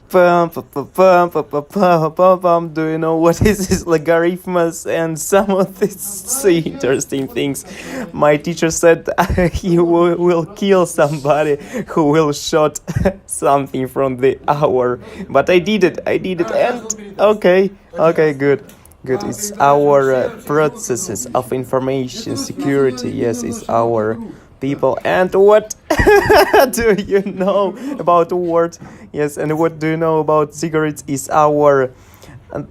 Pum, pum, pum, pum, pum, pum, pum, pum, pum. Do you know what is this logarithms and some of these interesting things? My teacher said he will kill somebody who will shot something from the hour. But I did it, and okay, good. Good. It's our processes of information security. Yes, it's our people. And what do you know about the word? Yes, and what do you know about cigarettes? Is our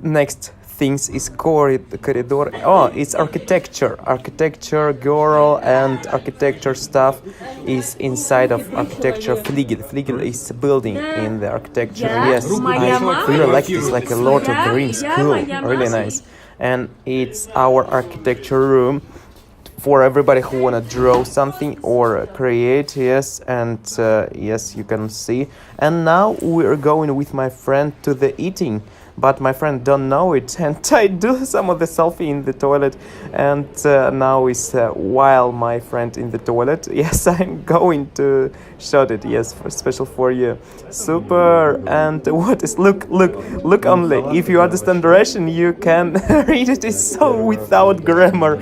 next things is corridor. Oh, it's architecture girl, and architecture stuff is inside of architecture. Fliegel is a building in the architecture. Yes, I really like this, like a Lord of the Rings. Cool, really nice. And it's our architecture room for everybody who wanna draw something or create. Yes, and yes, you can see. And now we're going with my friend to the eating, but my friend don't know it, and I do some of the selfie in the toilet, and now is while my friend in the toilet. Yes, I'm going to shot it. Yes, for special for you. Super. And what is look only. If you understand Russian, you can read it. Is so without grammar.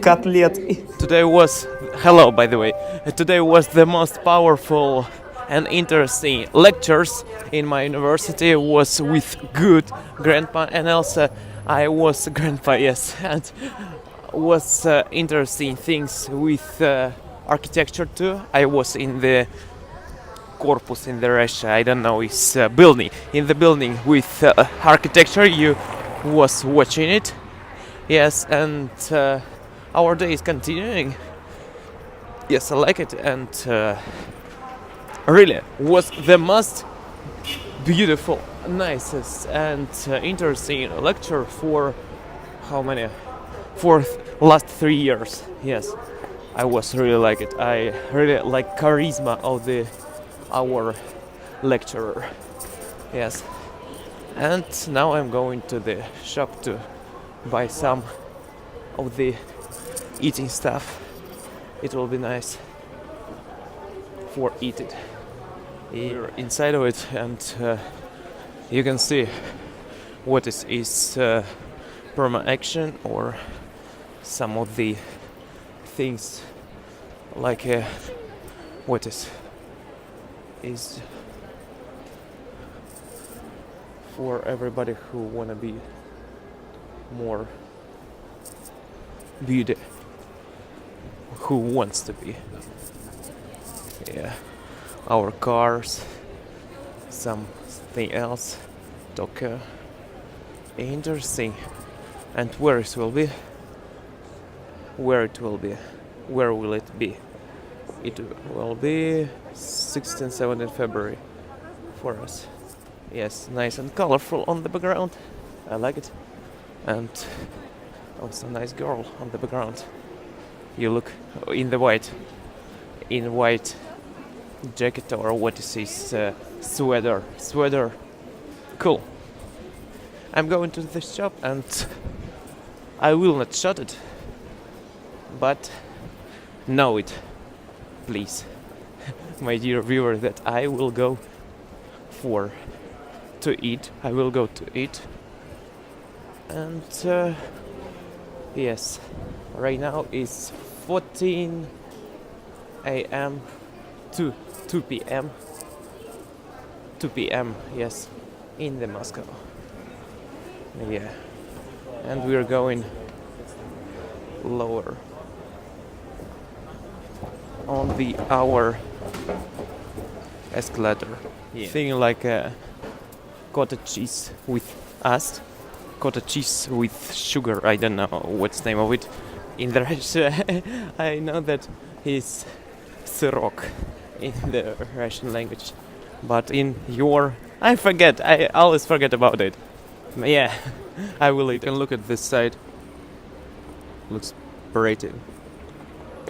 Котлет. Today was hello, by the way. Today was the most powerful and interesting lectures in my university. Was with good grandpa, and also I was grandpa. Yes, and was interesting things with architecture too. I was in the corpus in the Russia. I don't know. It's building in the building with architecture. You was watching it. Yes, and our day is continuing. Yes, I like it, and really was the most beautiful, nicest, and interesting lecture for how many? For last 3 years. Yes, I was really like it. I really like charisma of the our lecturer. Yes, and now I'm going to the shop to buy some of the eating stuff. It will be nice for eat it. We're inside of it, and you can see what is perma action or some of the things like what is for everybody who wanna be more beauty, who wants to be. Yeah, our cars, something else, Tokyo. Interesting. And where it will be? Where it will be? Where will it be? It will be 16th, 17th February for us. Yes, nice and colorful on the background. I like it. And also nice girl on the background. You look in the white jacket, or what is this sweater. Cool. I'm going to the shop, and I will not shut it, but know it, please, my dear viewer, that I will go to eat. I will go to eat, and yes, right now is 14 a.m. to 2 p.m. 2 p.m. Yes, in the Moscow. Yeah, and we are going lower on the our escalator. Yeah. Thing like a cottage cheese with us, cottage cheese with sugar. I don't know what's the name of it in the Russian. I know that is syrok in the Russian language, but in your I forget. I always forget about it. Yeah, I will eat. You can look at this side. Looks pretty.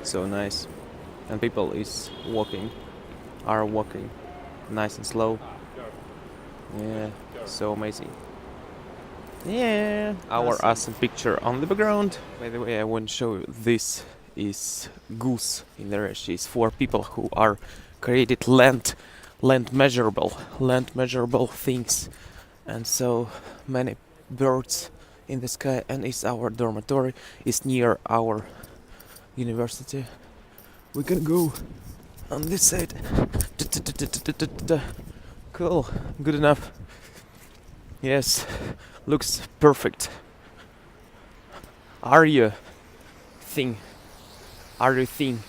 So nice. And people are walking nice and slow. Yeah, so amazing. Yeah, our awesome picture on the background. By the way, I want to show you this is goose in the Russia. It's for people who are created land land measurable things, and so many birds in the sky. And it's our dormitory. It's near our university. We can go on this side. Cool, good enough. Yes, looks perfect. Are you think? Are you think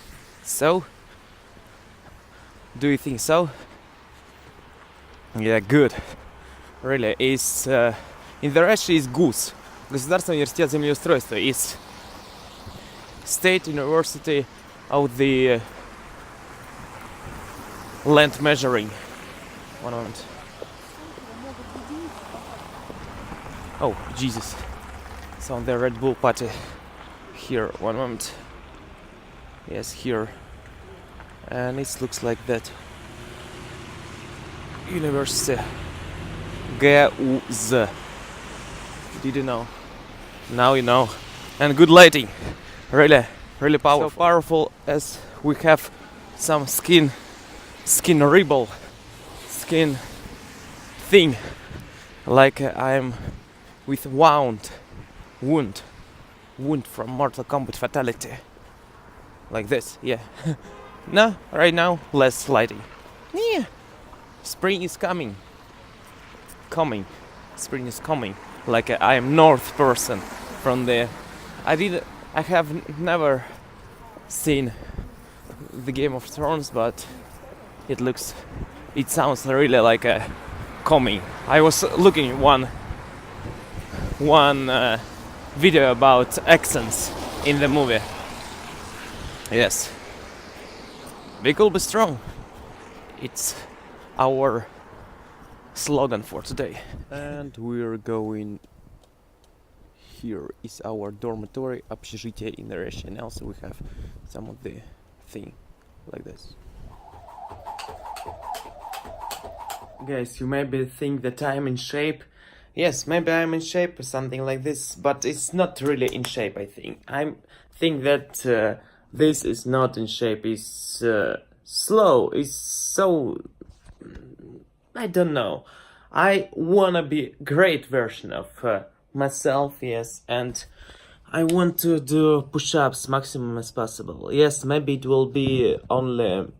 so? Do you think so? Yeah, good. Really, is in the Russia is GUS, Государственный университет землеустройства, is state university of the land measuring. One moment. Oh, Jesus. It's on the Red Bull party. Here, one moment. Yes, here. And it looks like that. University. GUZ. Did you know? Now you know. And good lighting. Really, really powerful. So powerful as we have some skin ribble, skin thing. Like I'm with wound from Mortal Kombat fatality. Like this, yeah. No, right now less lighting. Yeah. Spring is coming. Spring is coming. Like I am north person from the. I have never seen the Game of Thrones, but it sounds really like a coming. I was looking one video about accents in the movie. Yes. We could be strong. It's our slogan for today. And we're going. Here is our dormitory, общежитие in Russia. And also we have some of the thing like this. Guys, you maybe think that I'm in shape. Yes, maybe I'm in shape or something like this, but it's not really in shape, I think. I think that this is not in shape. It's slow. It's so... I don't know. I wanna be great version of myself, yes, and I want to do push-ups maximum as possible. Yes, maybe it will be only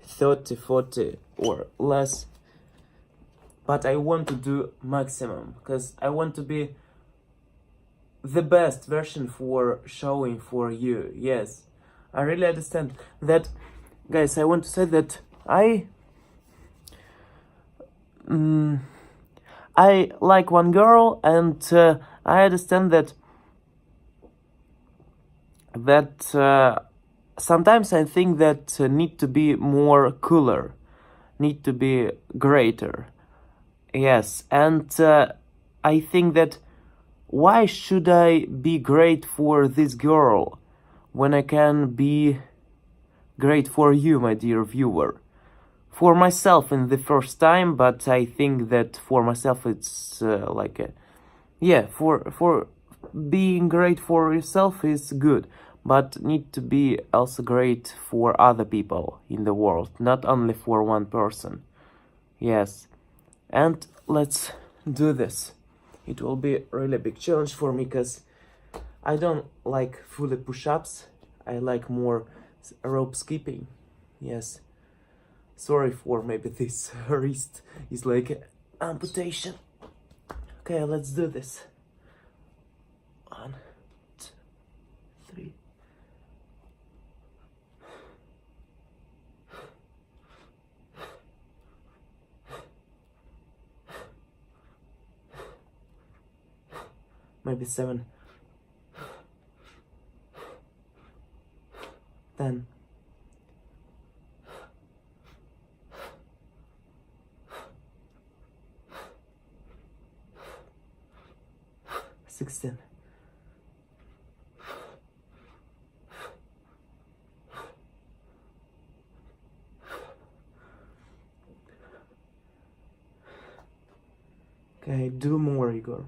30, 40 or less, but I want to do maximum because I want to be the best version for showing for you. Yes, I really understand that. Guys, I want to say that I like one girl, and I understand that sometimes I think that need to be more cooler, need to be greater. Yes, and I think that why should I be great for this girl when I can be great for you, my dear viewer? For myself in the first time, but I think that for myself it's like a... Yeah, for being great for yourself is good, but need to be also great for other people in the world, not only for one person. Yes, and let's do this. It will be a really big challenge for me, because I don't like fully push-ups. I like more rope skipping. Yes. Sorry for maybe this wrist is like amputation. Okay, let's do this. 1, 2, 3. Maybe 7. 10. 16. 'Kay, do more, Igor.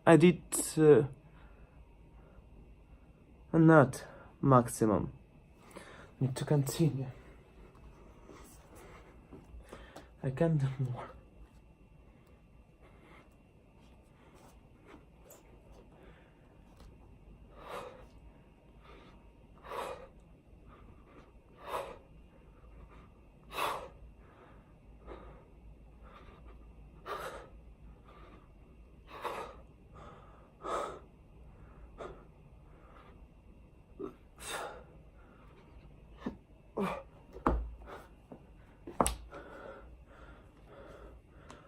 I did not maximum. Need to continue. I can do more.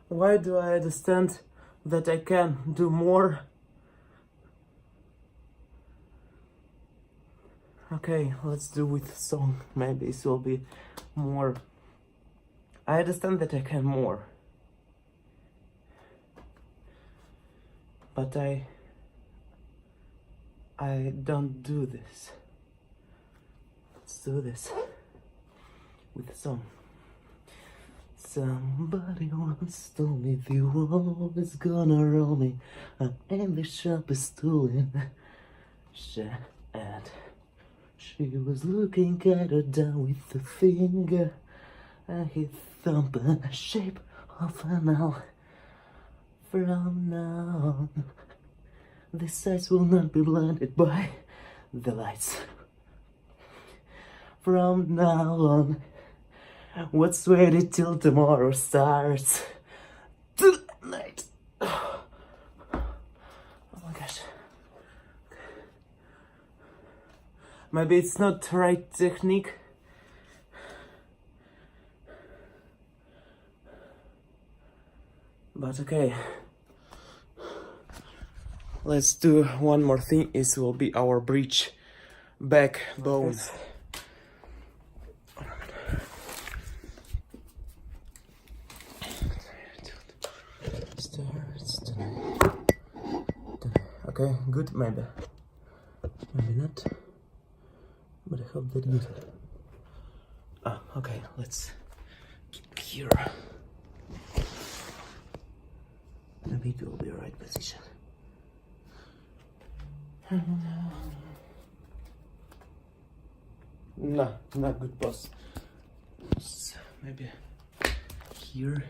Why do I understand that I can do more? Okay, let's do with song. Maybe it will be more. I understand that I can more. But I don't do this. Let's do this with a song. Somebody once told me the world is gonna roll me. I'm in the sharpest tool in shed. She was looking kinda down with the finger. I hit thump in the shape of an L. From now on, this eyes will not be blinded by the lights. From now on, what's waited till tomorrow starts tonight. Oh my gosh. Maybe it's not the right technique. But okay. Let's do one more thing. This will be our bridge backbone. Okay, good, maybe not, but I hope that good. Okay, let's keep here. Maybe it will be the right position. No, not good boss. So maybe here.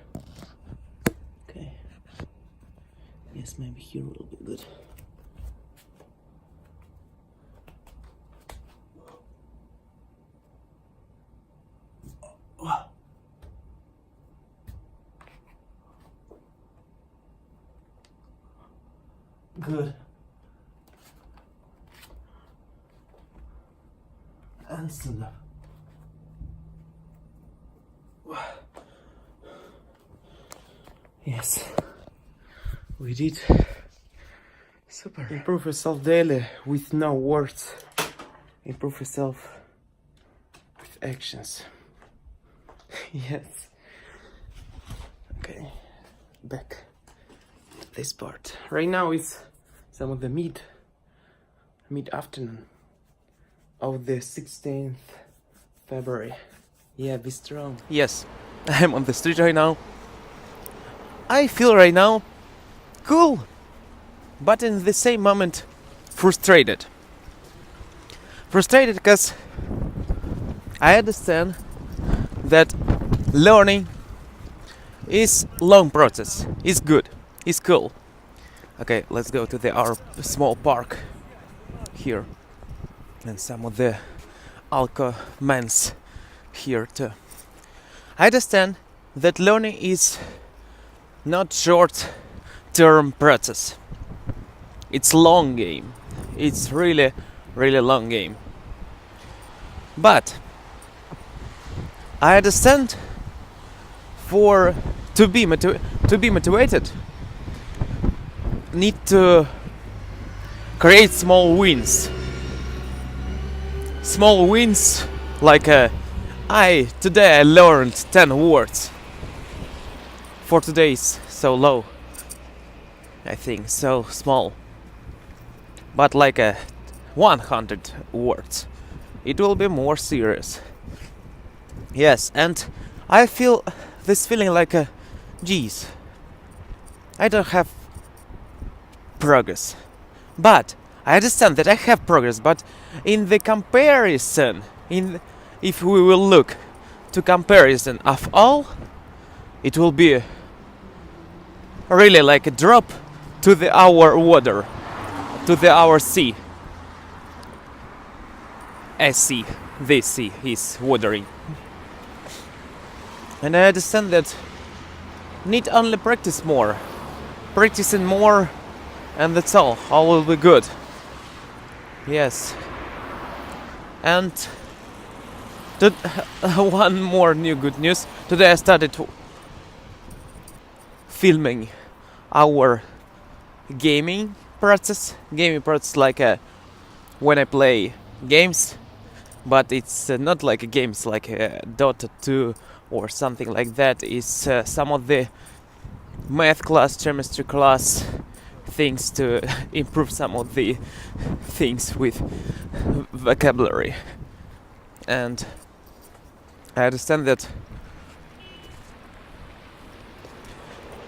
Okay. Yes, maybe here will be good. Good. And stand up. Yes, we did. Super. Improve yourself daily with no words. Improve yourself with actions. Yes. Okay, back to this part. Right now is some of the mid-afternoon of the 16th February. Yeah, be strong. Yes, I'm on the street right now. I feel right now cool, but in the same moment frustrated. Frustrated because I understand that learning is long process. It's good. It's cool. Okay, let's go to our small park here, and some of the alco mens here too. I understand that learning is not short-term process. It's long game. It's really long game. But I understand to be motivated, need to create small wins. Small wins like today I learned 10 words. For today is so low, I think, so small. But like 100 words, it will be more serious. Yes, and I feel this feeling like a, geez, I don't have progress. But I understand that I have progress, but in the comparison, if we will look to comparison of all, it will be really like a drop to our water, to our sea. A sea, this sea is watering. And I understand that need only practicing more, and that's all will be good. Yes. And one more new good news. Today I started filming our gaming process like when I play games, but it's not like a games like Dota 2 or something like that. It's some of the math class, chemistry class things to improve some of the things with vocabulary. And I understand that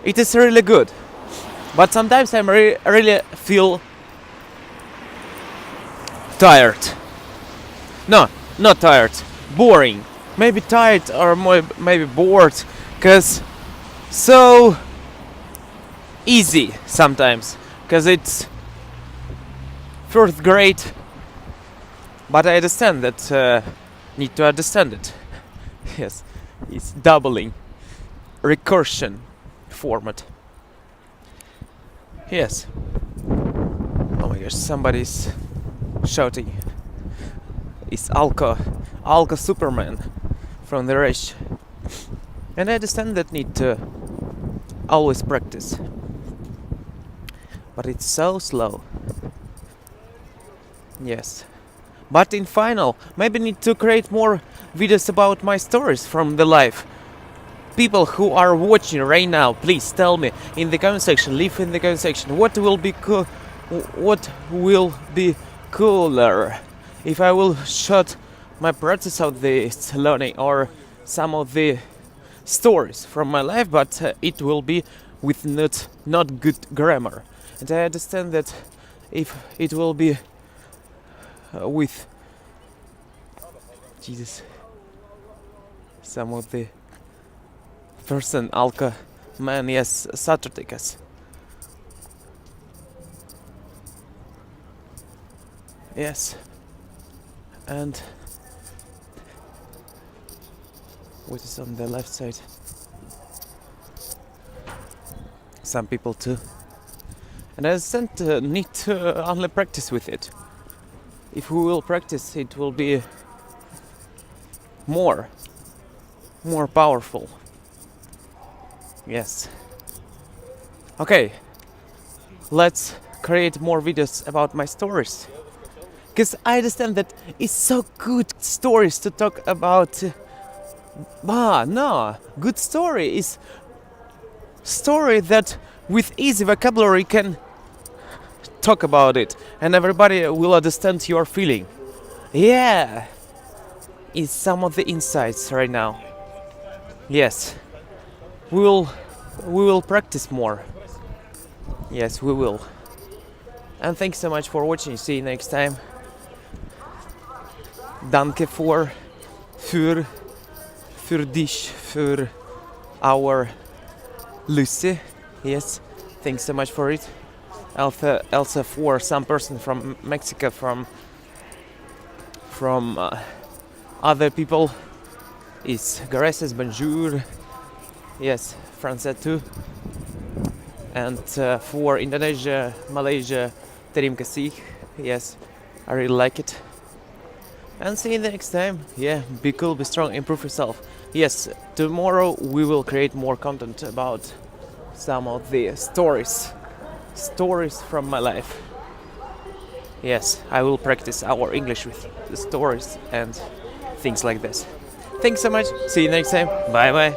it is really good, but sometimes I really feel tired. No, not tired, boring. Maybe tired or maybe bored, cause so easy sometimes, cause it's first grade. But I understand that need to understand it. Yes, it's doubling, recursion format. Yes. Oh my gosh, somebody's shouting. It's Alka Superman from the race. And I understand that need to always practice. But it's so slow. Yes. But in final, maybe need to create more videos about my stories from the life. People who are watching right now, please tell me in the comment section, leave in the comment section what will be cooler if I will shot my practice of this learning or some of the stories from my life, but it will be with not good grammar. And I understand that if it will be with Jesus, some of the person Alka man, yes, Saturdays. Yes. And what is on the left side? Some people too. And I said need to only practice with it. If we will practice, it will be more powerful. Yes. Okay. Let's create more videos about my stories. Because I understand that it's so good stories to talk about. No, good story is story that with easy vocabulary can talk about it and everybody will understand your feeling. Yeah, it's some of the insights right now. Yes, we will practice more. Yes, we will. And thanks so much for watching. See you next time. Danke för dich, för our Lucy. Yes, thanks so much for it. Also for some person from Mexico, from other people, is gracias, bonjour. Yes, France too. And for Indonesia, Malaysia, terima kasih. Yes, I really like it. And see you next time. Yeah, be cool, be strong, improve yourself. Yes, tomorrow we will create more content about some of the stories from my life. Yes, I will practice our English with the stories and things like this. Thanks so much. See you next time. Bye bye.